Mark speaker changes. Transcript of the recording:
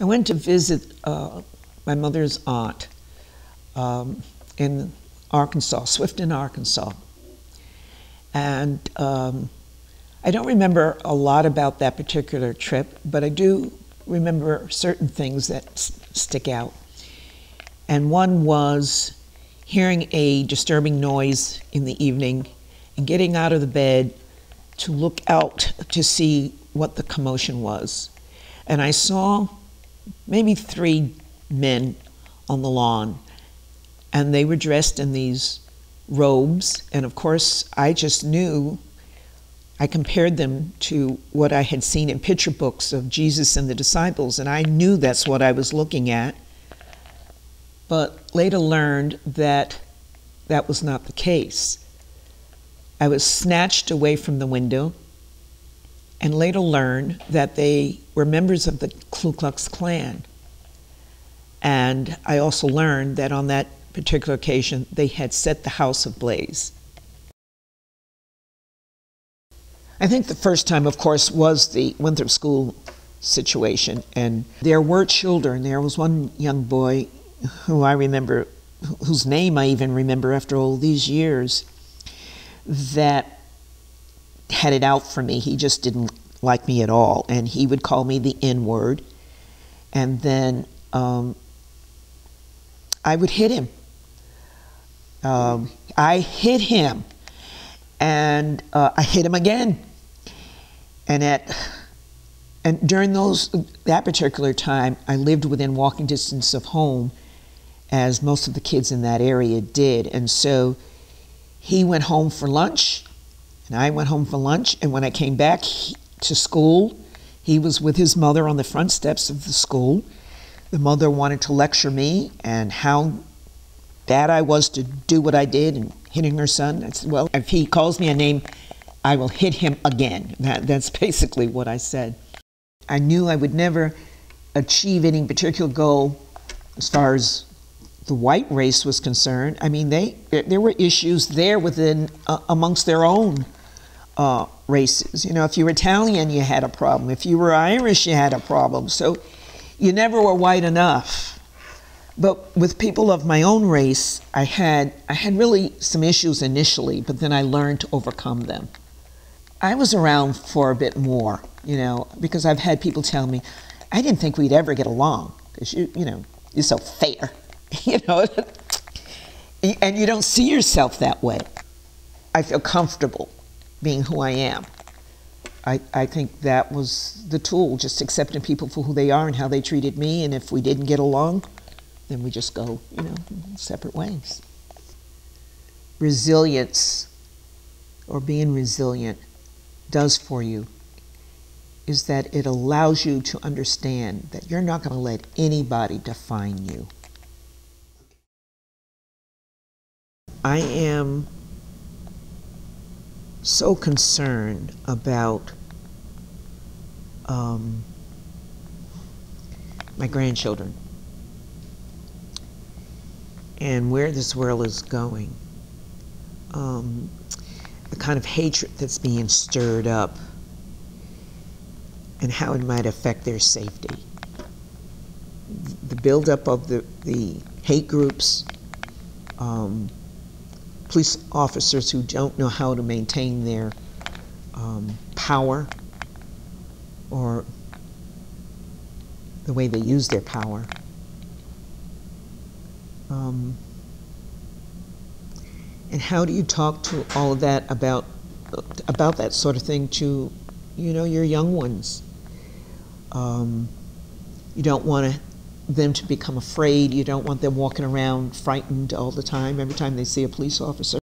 Speaker 1: I went to visit my mother's aunt in Arkansas, Swifton, Arkansas. And I don't remember a lot about that particular trip, but I do remember certain things that stick out. And one was hearing a disturbing noise in the evening and getting out of the bed to look out to see what the commotion was. And I saw maybe 3 men on the lawn, and they were dressed in these robes. And of course, I just knew, I compared them to what I had seen in picture books of Jesus and the disciples, and I knew that's what I was looking at. But later learned that that was not the case. I was snatched away from the window, and later learned that they were members of the Ku Klux Klan. And I also learned that on that particular occasion, they had set the house ablaze. I think the first time, of course, was the Winthrop School situation, and there were children. There was one young boy who I remember, whose name I even remember after all these years, that had it out for me. He just didn't like me at all, and he would call me the N-word, and then I would hit him. I hit him, and I hit him again. And during that particular time, I lived within walking distance of home, as most of the kids in that area did. And so he went home for lunch, and I went home for lunch. And when I came back to school, he was with his mother on the front steps of the school. The mother wanted to lecture me and how bad I was to do what I did and hitting her son. I said, well, if he calls me a name, I will hit him again. That's basically what I said. I knew I would never achieve any particular goal as far as the white race was concerned. I mean, there were issues there within, amongst their own races. You know, if you were Italian, you had a problem. If you were Irish, you had a problem. So you never were white enough. But with people of my own race, I had really some issues initially, but then I learned to overcome them. I was around for a bit more, you know, because I've had people tell me, I didn't think we'd ever get along, because you know, you're so fair, you know, and you don't see yourself that way. I feel comfortable being who I am. I think that was the tool, just accepting people for who they are and how they treated me, and if we didn't get along, then we just go, you know, separate ways. Resilience, or being resilient, does for you is that it allows you to understand that you're not going to let anybody define you. I am so concerned about my grandchildren and where this world is going. The kind of hatred that's being stirred up and how it might affect their safety. The buildup of the hate groups, police officers who don't know how to maintain their power or the way they use their power. And how do you talk to all of that about that sort of thing to, you know, your young ones? You don't want them to become afraid. You don't want them walking around frightened all the time every time they see a police officer.